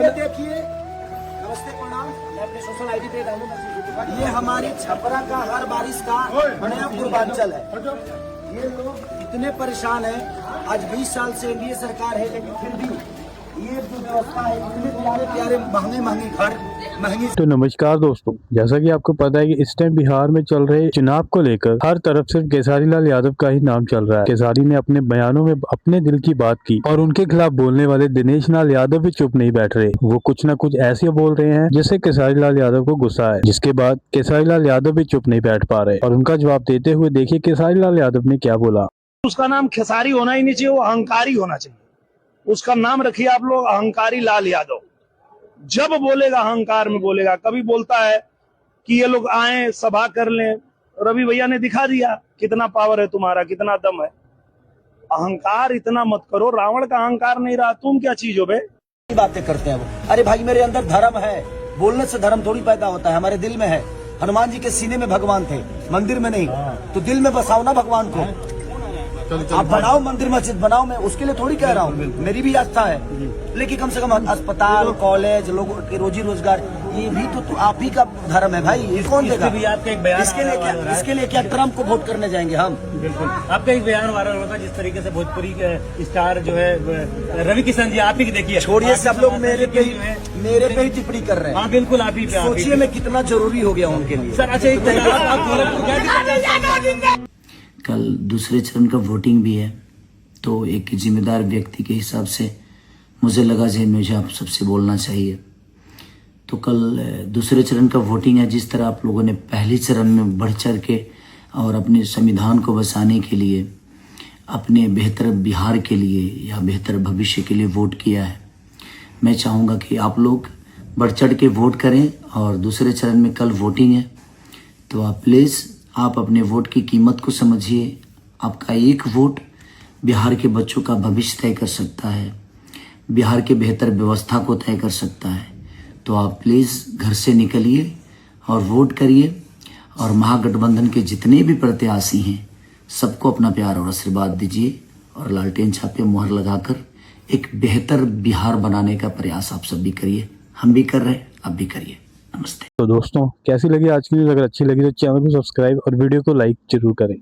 ये देखिए, नमस्ते प्रणाम, मैं अपने सोशल आईडी पे डालूंगा। ये हमारी छपरा का हर बारिश का नया पूर्वांचल है। ये लोग इतने परेशान हैं, आज 20 साल से एनडीए सरकार है, लेकिन फिर भी ये जो व्यवस्था है, इतने प्यारे प्यारे महंगे घर, महंगी। तो नमस्कार दोस्तों, जैसा कि आपको पता है कि इस टाइम बिहार में चल रहे चुनाव को लेकर हर तरफ सिर्फ केसारी लाल यादव का ही नाम चल रहा है। केसारी ने अपने बयानों में अपने दिल की बात की और उनके खिलाफ बोलने वाले दिनेश लाल यादव भी चुप नहीं बैठ रहे। वो कुछ न कुछ ऐसे बोल रहे हैं जिससे केसारी लाल यादव को गुस्सा है, जिसके बाद केसारी लाल यादव भी चुप नहीं बैठ पा रहे और उनका जवाब देते हुए देखिए केसारी लाल यादव ने क्या बोला। उसका नाम खेसारी होना ही नहीं चाहिए, वो अहंकारी होना चाहिए। उसका नाम रखिए आप लोग अहंकारी लाल यादव। जब बोलेगा अहंकार में बोलेगा। कभी बोलता है कि ये लोग आए सभा कर लें, रवि भैया ने दिखा दिया कितना पावर है तुम्हारा, कितना दम है। अहंकार इतना मत करो, रावण का अहंकार नहीं रहा, तुम क्या चीज हो बे। बातें करते हैं वो। अरे भाई, मेरे अंदर धर्म है, बोलने से धर्म थोड़ी पैदा होता है, हमारे दिल में है। हनुमान जी के सीने में भगवान थे, मंदिर में नहीं। तो दिल में बसाओ ना भगवान को। आप बनाओ मंदिर मस्जिद बनाओ, मैं उसके लिए थोड़ी कह रहा हूँ, मेरी भी आस्था है। लेकिन कम से कम अस्पताल, कॉलेज, लोगों के रोजी रोजगार, ये भी तो आप ही का धर्म है भाई। ये कौन देगा? इसके लिए क्या ट्रम्प को वोट करने जाएंगे हम? बिल्कुल। आपका एक बयान वायरल हुआ था जिस तरीके से भोजपुरी के स्टार जो है रवि किशन जी, आप ही देखिए। छोड़िए, सब लोग मेरे पे ही टिप्पणी कर रहे हैं। हाँ बिल्कुल, आप ही पे। सोचिए मैं कितना जरूरी हो गया उनके लिए। सर अच्छा, कल दूसरे चरण का वोटिंग भी है, तो एक जिम्मेदार व्यक्ति के हिसाब से मुझे लगा जी मुझे आप सबसे बोलना चाहिए। तो कल दूसरे चरण का वोटिंग है। जिस तरह आप लोगों ने पहले चरण में बढ़ चढ़ के और अपने संविधान को बचाने के लिए, अपने बेहतर बिहार के लिए या बेहतर भविष्य के लिए वोट किया है, मैं चाहूँगा कि आप लोग बढ़ चढ़ के वोट करें। और दूसरे चरण में कल वोटिंग है, तो आप प्लीज़ आप अपने वोट की कीमत को समझिए। आपका एक वोट बिहार के बच्चों का भविष्य तय कर सकता है, बिहार के बेहतर व्यवस्था को तय कर सकता है। तो आप प्लीज़ घर से निकलिए और वोट करिए। और महागठबंधन के जितने भी प्रत्याशी हैं सबको अपना प्यार और आशीर्वाद दीजिए और लालटेन छापे मुहर लगाकर एक बेहतर बिहार बनाने का प्रयास आप सब भी करिए। हम भी कर रहे हैं, आप भी करिए। नमस्ते। तो दोस्तों, कैसी लगी आज की न्यूज? अगर अच्छी लगी तो चैनल को सब्सक्राइब और वीडियो को लाइक जरूर करें।